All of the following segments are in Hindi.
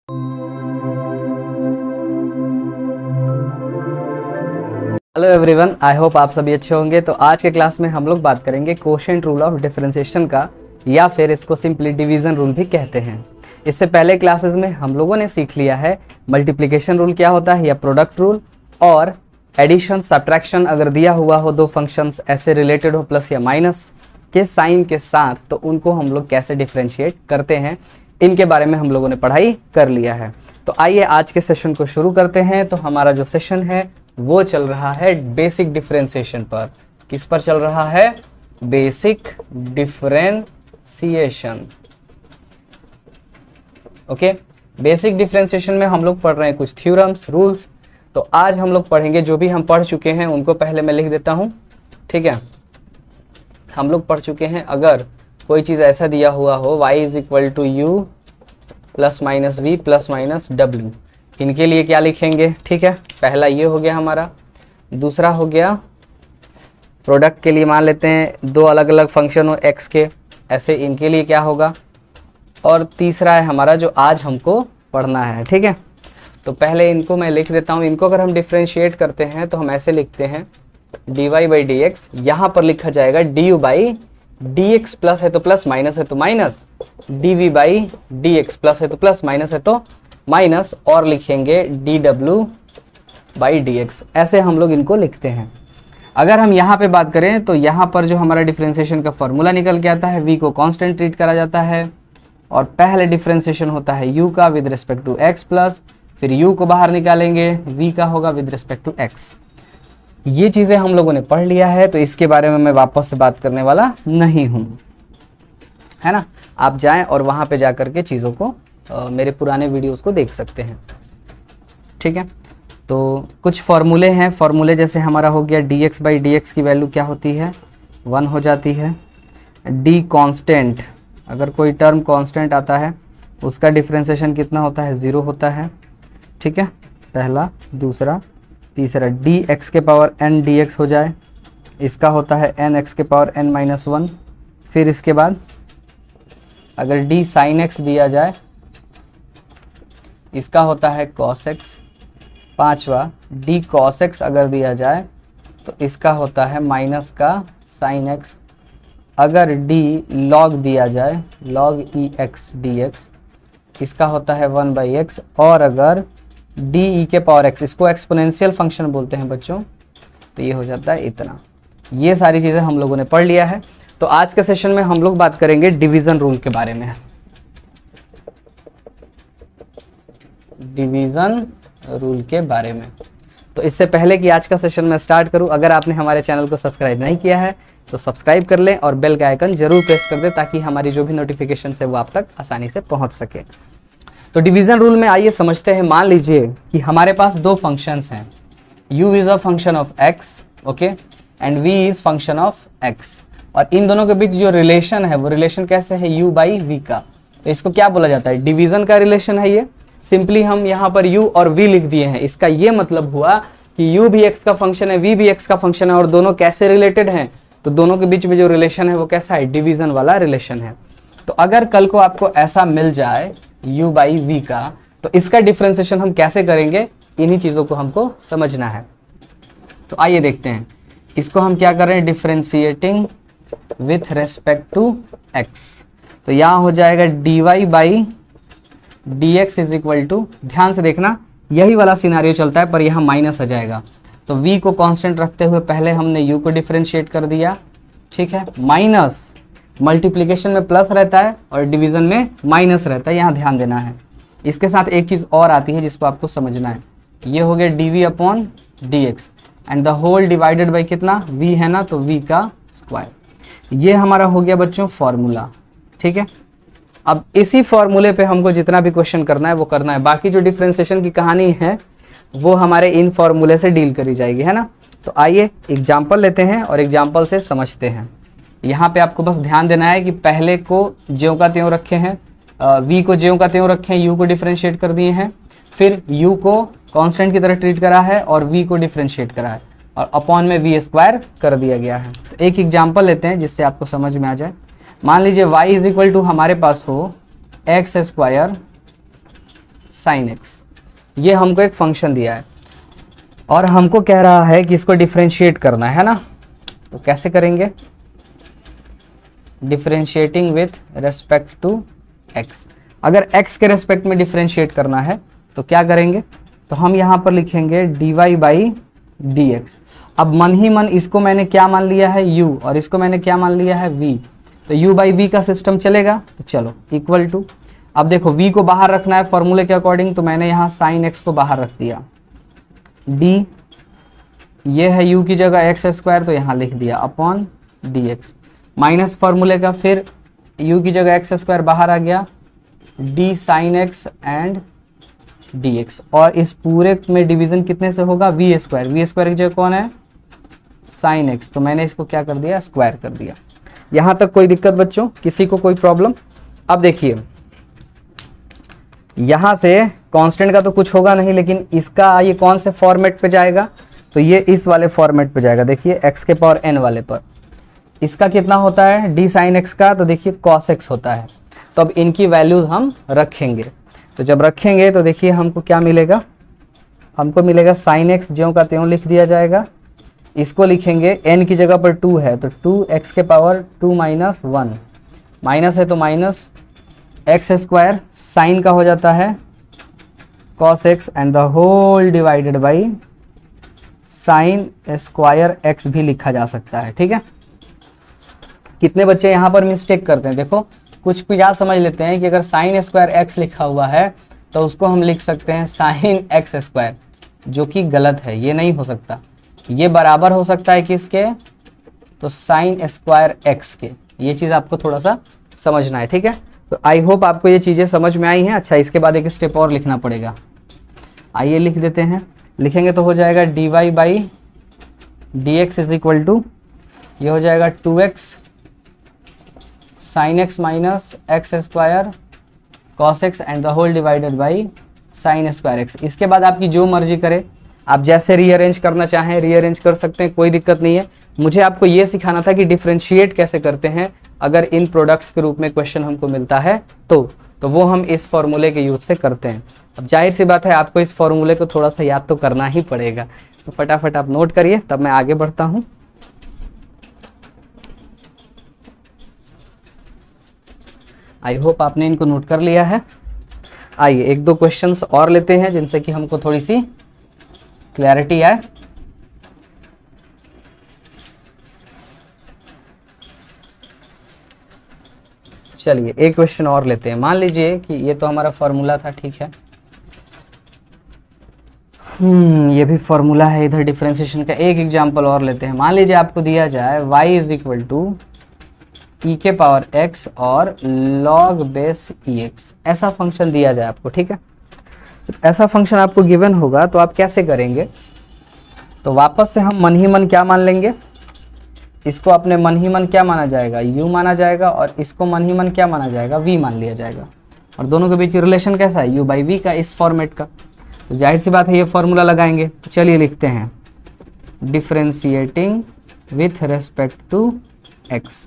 हेलो एवरीवन, आई होप आप सभी अच्छे होंगे। तो आज के क्लास में हम लोग बात करेंगे कोशेंट रूल ऑफ डिफरेंशिएशन का, या फिर इसको सिंपली डिवीजन रूल भी कहते हैं। इससे पहले क्लासेस में हम लोगों ने सीख लिया है मल्टीप्लिकेशन रूल क्या होता है या प्रोडक्ट रूल, और एडिशन सब्ट्रैक्शन अगर दिया हुआ हो दो फंक्शंस ऐसे रिलेटेड हो प्लस या माइनस के साइन के साथ, तो उनको हम लोग कैसे डिफरेंशिएट करते हैं, इनके बारे में हम लोगों ने पढ़ाई कर लिया है। तो आइए आज के सेशन को शुरू करते हैं। तो हमारा जो सेशन है वो चल रहा है बेसिक डिफरेंशिएशन पर। किस पर चल रहा है? Basic differentiation. Okay, basic differentiation में हम लोग पढ़ रहे हैं कुछ थ्योरम्स, रूल्स। तो आज हम लोग पढ़ेंगे जो भी हम पढ़ चुके हैं उनको पहले मैं लिख देता हूं, ठीक है। हम लोग पढ़ चुके हैं, अगर कोई चीज ऐसा दिया हुआ हो y is equal to u plus minus v plus minus डब्ल्यू, इनके लिए क्या लिखेंगे? ठीक है, पहला ये हो गया हमारा। दूसरा हो गया प्रोडक्ट के लिए, मान लेते हैं दो अलग अलग फंक्शन हो x के, ऐसे इनके लिए क्या होगा। और तीसरा है हमारा जो आज हमको पढ़ना है, ठीक है। तो पहले इनको मैं लिख देता हूँ। इनको अगर हम डिफ्रेंशिएट करते हैं तो हम ऐसे लिखते हैं dy बाई डी एक्स, यहाँ पर लिखा जाएगा du by d x, plus है तो प्लस, माइनस है तो minus, dv by d x, plus है तो प्लस, माइनस है तो माइनस, और लिखेंगे dw बाई डी एक्स। ऐसे हम लोग इनको लिखते हैं। अगर हम यहाँ पे बात करें तो यहाँ पर जो हमारा डिफरेंशिएशन का फॉर्मूला निकल के आता है, v को कांस्टेंट ट्रीट करा जाता है, और पहले डिफरेंशिएशन होता है u का with respect to x plus, फिर u को बाहर निकालेंगे, v का होगा विद रिस्पेक्ट टू x। ये चीज़ें हम लोगों ने पढ़ लिया है, तो इसके बारे में मैं वापस से बात करने वाला नहीं हूँ, है ना। आप जाएं और वहाँ पे जा कर के चीज़ों को मेरे पुराने वीडियोस को देख सकते हैं, ठीक है। तो कुछ फॉर्मूले हैं। फॉर्मूले जैसे हमारा हो गया dx बाई डी एक्स की वैल्यू क्या होती है? 1 हो जाती है। d कांस्टेंट, अगर कोई टर्म कांस्टेंट आता है उसका डिफरेंशिएशन कितना होता है? 0 होता है, ठीक है। पहला, दूसरा, तीसरा dx के पावर n dx हो जाए, इसका होता है nx के पावर n माइनस 1। फिर इसके बाद अगर d sin x दिया जाए, इसका होता है cos x। पांचवा, d cos x अगर दिया जाए तो इसका होता है माइनस का sin x। अगर d log दिया जाए, log e x dx, इसका होता है 1 बाई एक्स। और अगर डी ई के पावर एक्स, इसको एक्सपोनेंशियल फंक्शन बोलते हैं बच्चों, तो ये हो जाता है इतना। ये सारी चीज़ें हम लोगों ने पढ़ लिया है। तो आज के सेशन में हम लोग बात करेंगे डिवीज़न रूल के बारे में। डिवीज़न रूल के बारे में। तो इससे पहले कि आज का सेशन मैं स्टार्ट करूं, अगर आपने हमारे चैनल को सब्सक्राइब नहीं किया है तो सब्सक्राइब कर लें और बेल का आइकन जरूर प्रेस कर दें, ताकि हमारी जो भी नोटिफिकेशन है वो आप तक आसानी से पहुंच सके। तो डिवीजन रूल में आइए समझते हैं। मान लीजिए कि हमारे पास दो फंक्शंस हैं, u is a function of x, okay, and v is function of x, और इन दोनों के बीच जो रिलेशन है वो रिलेशन कैसे है? u बाई v का। तो इसको क्या बोला जाता है? डिवीजन का रिलेशन है ये। सिंपली हम यहाँ पर u और v लिख दिए हैं। इसका ये मतलब हुआ कि u भी x का फंक्शन है, v भी x का फंक्शन है, और दोनों कैसे रिलेटेड हैं? तो दोनों के बीच में जो रिलेशन है वो कैसा है? डिवीजन वाला रिलेशन है। तो अगर कल को आपको ऐसा मिल जाए u बाई v का, तो इसका डिफरेंशिएशन हम कैसे करेंगे? इन्हीं चीज़ों को हमको समझना है। तो आइए देखते हैं। इसको हम क्या कर रहे हैं? Differentiating with respect to x। तो यहाँ हो जाएगा dy by d x is equal to, ध्यान से देखना यही वाला सिनारियो चलता है, पर यहाँ माइनस आ जाएगा। तो v को कांस्टेंट रखते हुए पहले हमने u को डिफरेंशिएट कर दिया, ठीक है। माइनस, मल्टीप्लिकेशन में प्लस रहता है और डिवीजन में माइनस रहता है, यहाँ ध्यान देना है। इसके साथ एक चीज़ और आती है जिसको आपको समझना है। ये हो गया dv upon d x, and the whole divided by कितना? v है ना, तो v का स्क्वायर। ये हमारा हो गया बच्चों फॉर्मूला, ठीक है। अब इसी फॉर्मूले पे हमको जितना भी क्वेश्चन करना है वो करना है। बाकी जो डिफरेंशिएशन की कहानी है वो हमारे इन फॉर्मूले से डील करी जाएगी, है ना। तो आइए एग्जाम्पल लेते हैं और एग्जाम्पल से समझते हैं। यहाँ पे आपको बस ध्यान देना है कि पहले को ज्यों का त्यों रखे हैं, v को ज्यों का त्यों रखे हैं, u को डिफरेंशिएट कर दिए हैं, फिर u को कांस्टेंट की तरह ट्रीट करा है और v को डिफरेंशिएट करा है, और अपॉन में v स्क्वायर कर दिया गया है। तो एक एग्जाम्पल लेते हैं जिससे आपको समझ में आ जाए। मान लीजिए y इज इक्वल टू हमारे पास हो x स्क्वायर साइन एक्स। ये हमको एक फंक्शन दिया है और हमको कह रहा है कि इसको डिफरेंशिएट करना है ना। तो कैसे करेंगे? Differentiating with respect to x. अगर एक्स के रेस्पेक्ट में डिफरेंशिएट करना है तो क्या करेंगे? तो हम यहाँ पर लिखेंगे dy बाई डी एक्स। अब मन ही मन इसको मैंने क्या मान लिया है? u, और इसको मैंने क्या मान लिया है? v। तो u बाई वी का सिस्टम चलेगा। तो चलो इक्वल टू, अब देखो v को बाहर रखना है फॉर्मूले के अकॉर्डिंग, तो मैंने यहाँ साइन x को बाहर रख दिया। d ये है u की जगह एक्स स्क्वायर, तो यहाँ लिख दिया अपॉन डी एक्स। माइनस फॉर्मूले का, फिर u की जगह एक्स स्क्वायर बाहर आ गया, d sine x and dx। और इस पूरे में डिवीजन कितने से होगा? v square. v स्क्वायर की जगह कौन है? Sine x. तो मैंने इसको क्या कर दिया? स्क्वायर कर दिया। यहाँ तक कोई दिक्कत बच्चों? किसी को कोई प्रॉब्लम? अब देखिए यहाँ से कांस्टेंट का तो कुछ होगा नहीं, लेकिन इसका ये कौन से फॉर्मेट पे जाएगा? तो ये इस वाले फॉर्मेट पे जाएगा। देखिए x के पावर n वाले पर। इसका कितना होता है? d साइन x का, तो देखिए cos x होता है। तो अब इनकी वैल्यूज हम रखेंगे। तो जब रखेंगे तो देखिए हमको क्या मिलेगा? हमको मिलेगा साइन एक्स ज्यों का त्यों लिख दिया जाएगा। इसको लिखेंगे n की जगह पर 2 है तो 2x के पावर 2 माइनस 1, माइनस है तो माइनस एक्स स्क्वायर, साइन का हो जाता है cos x and the whole divided by sine square x भी लिखा जा सकता है। ठीक है, कितने बच्चे यहाँ पर मिस्टेक करते हैं? देखो कुछ याद समझ लेते हैं कि अगर साइन स्क्वायर एक्स लिखा हुआ है तो उसको हम लिख सकते हैं साइन एक्स स्क्वायर, जो कि गलत है। ये नहीं हो सकता। ये बराबर हो सकता है किसके? तो साइन स्क्वायर एक्स के। ये चीज़ आपको थोड़ा सा समझना है। ठीक है, तो आई होप आपको ये चीज़ें समझ में आई हैं। अच्छा, इसके बाद एक स्टेप और लिखना पड़ेगा। आइए लिख देते हैं। लिखेंगे तो हो जाएगा dy by d x is equal to, ये हो जाएगा 2x sine x minus x square cos x and the whole divided by sine square x. इसके बाद आपकी जो मर्जी करे, आप जैसे रीअरेंज करना चाहें रीअरेंज कर सकते हैं, कोई दिक्कत नहीं है। मुझे आपको ये सिखाना था कि डिफरेंशिएट कैसे करते हैं अगर इन प्रोडक्ट्स के रूप में क्वेश्चन हमको मिलता है तो वो हम इस फॉर्मूले के यूज से करते हैं। अब जाहिर सी बात है आपको इस फॉर्मूले को थोड़ा सा याद तो करना ही पड़ेगा, तो फटाफट आप नोट करिए, तब मैं आगे बढ़ता हूँ। आई होप आपने इनको नोट कर लिया है। आइए एक दो क्वेश्चंस और लेते हैं जिनसे कि हमको थोड़ी सी क्लैरिटी आए। चलिए एक क्वेश्चन और लेते हैं। मान लीजिए कि ये तो हमारा फॉर्मूला था, ठीक है। ये भी फॉर्मूला है इधर डिफरेंशिएशन का। एक एग्जांपल और लेते हैं। मान लीजिए आपको दिया जाए y is equal to e के पावर x और log बेस ex, ऐसा फंक्शन दिया जाए आपको, ठीक है। जब ऐसा फंक्शन आपको गिवन होगा तो आप कैसे करेंगे? तो वापस से हम मन ही मन क्या मान लेंगे? इसको अपने मन ही मन क्या माना जाएगा? u माना जाएगा, और इसको मन ही मन क्या माना जाएगा? v मान लिया जाएगा। और दोनों के बीच रिलेशन कैसा है? u बाई वी का, इस फॉर्मेट का। तो जाहिर सी बात है ये फॉर्मूला लगाएंगे। तो चलिए लिखते हैं differentiating with respect to x।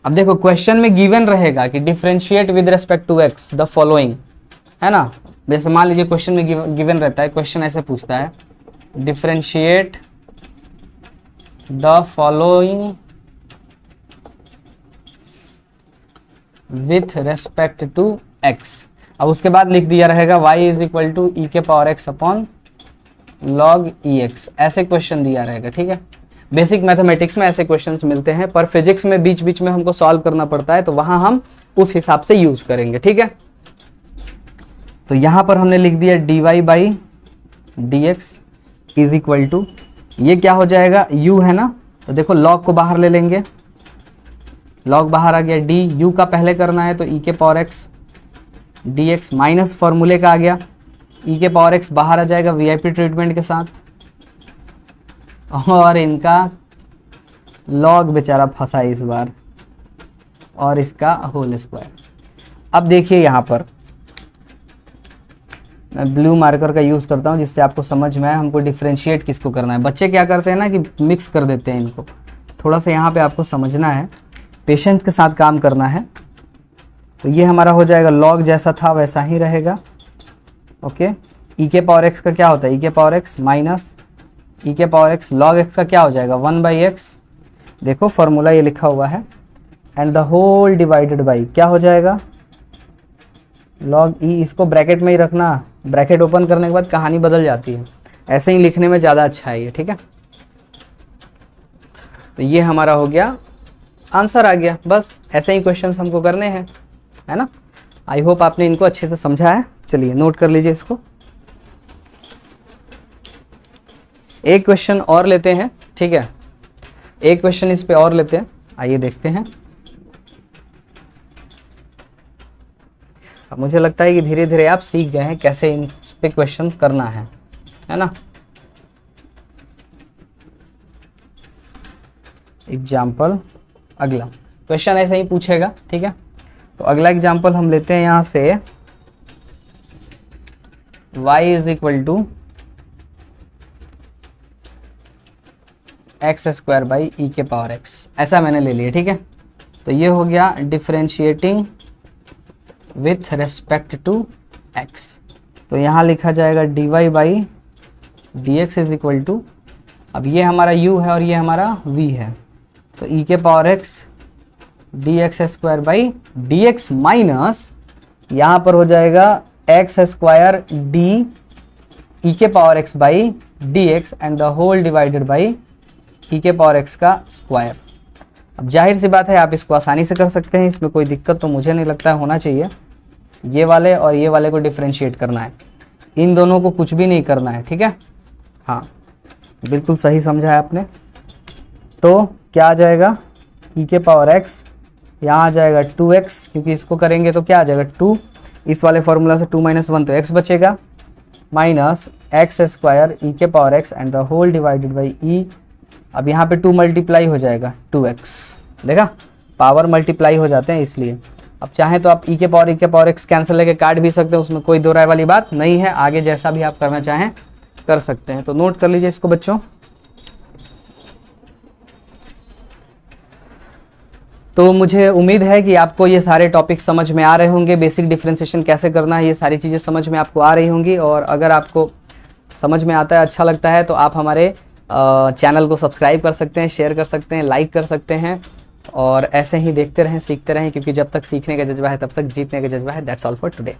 अब देखो क्वेश्चन में गिवन रहेगा कि differentiate with respect to x the following, है ना। जैसे मान लीजिए क्वेश्चन में गिवन रहता है, क्वेश्चन ऐसे पूछता है differentiate the following with respect to x। अब उसके बाद लिख दिया रहेगा y is equal to e के power x upon log ex, ऐसे क्वेश्चन दिया रहेगा, ठीक है। बेसिक मैथमेटिक्स में ऐसे क्वेश्चंस मिलते हैं, पर फिजिक्स में बीच बीच में हमको सॉल्व करना पड़ता है, तो वहां हम उस हिसाब से यूज करेंगे, ठीक है। तो यहां पर हमने लिख दिया dy by d x is equal to, ये क्या हो जाएगा? u है ना, तो देखो log को बाहर ले लेंगे, log बाहर आ गया, d u का पहले करना है तो e के पावर x dx माइनस फॉर्मूले का आ गया, e के पावर x बाहर आ जाएगा वीआईपी ट्रीटमेंट के साथ, और इनका log बेचारा फंसा इस बार, और इसका होल स्क्वायर। अब देखिए यहाँ पर मैं ब्लू मार्कर का यूज़ करता हूँ जिससे आपको समझ में आए हमको डिफरेंशिएट किसको करना है। बच्चे क्या करते हैं ना कि मिक्स कर देते हैं इनको, थोड़ा सा यहाँ पे आपको समझना है, पेशेंस के साथ काम करना है। तो ये हमारा हो जाएगा log जैसा था वैसा ही रहेगा, ओके। ई के पावर एक्स का क्या होता है, ई के पावर एक्स माइनस ई के पावर एक्स लॉग एक्स का क्या हो जाएगा 1/x, देखो फॉर्मूला ये लिखा हुआ है, and the whole divided by क्या हो जाएगा लॉग ई। इसको ब्रैकेट में ही रखना, ब्रैकेट ओपन करने के बाद कहानी बदल जाती है, ऐसे ही लिखने में ज़्यादा अच्छा है ये, ठीक है। तो ये हमारा हो गया, आंसर आ गया। बस ऐसे ही क्वेश्चंस हमको करने हैं, है ना। आई होप आपने इनको अच्छे से समझा है। चलिए नोट कर लीजिए इसको। एक क्वेश्चन और लेते हैं, ठीक है, एक क्वेश्चन इस पे और लेते हैं, आइए देखते हैं। अब मुझे लगता है कि धीरे धीरे आप सीख गए हैं कैसे इन पे क्वेश्चन करना है ना। एग्जाम्पल, अगला क्वेश्चन ऐसे ही पूछेगा, ठीक है। तो अगला एग्जाम्पल हम लेते हैं यहाँ से, y is equal to x square by e के पावर एक्स, ऐसा मैंने ले लिया, ठीक है। तो ये हो गया differentiating with respect to x। तो यहाँ लिखा जाएगा dy by d x is equal to, अब ये हमारा u है और ये हमारा v है, तो e के power x d x square by d x minus यहाँ पर हो जाएगा एक्स स्क्वायर डी ई के power x by d x and the whole divided by e के पावर x का स्क्वायर। अब जाहिर सी बात है आप इसको आसानी से कर सकते हैं, इसमें कोई दिक्कत तो मुझे नहीं लगता है होना चाहिए। ये वाले और ये वाले को डिफरेंशिएट करना है, इन दोनों को कुछ भी नहीं करना है, ठीक है। हाँ बिल्कुल सही समझा है आपने। तो क्या आ जाएगा ई के पावर x, यहाँ आ जाएगा 2x, क्योंकि इसको करेंगे तो क्या आ जाएगा 2, इस वाले फॉर्मूला से 2 - 1 तो x बचेगा, माइनस एक्स स्क्वायर ई के power x and the whole divided by e. अब यहाँ पे 2 मल्टीप्लाई हो जाएगा 2x, देखा पावर मल्टीप्लाई हो जाते हैं इसलिए। अब चाहें तो आप ई के पावर x कैंसिल लेके काट भी सकते हैं, उसमें कोई दो राय वाली बात नहीं है। आगे जैसा भी आप करना चाहें कर सकते हैं। तो नोट कर लीजिए इसको बच्चों। तो मुझे उम्मीद है कि आपको ये सारे टॉपिक समझ में आ रहे होंगे, बेसिक डिफरेंशिएशन कैसे करना है, ये सारी चीज़ें समझ में आपको आ रही होंगी। और अगर आपको समझ में आता है, अच्छा लगता है, तो आप हमारे चैनल को सब्सक्राइब कर सकते हैं, शेयर कर सकते हैं, लाइक कर सकते हैं, और ऐसे ही देखते रहें, सीखते रहें, क्योंकि जब तक सीखने का जज्बा है तब तक जीतने का जज्बा है। That's all for today.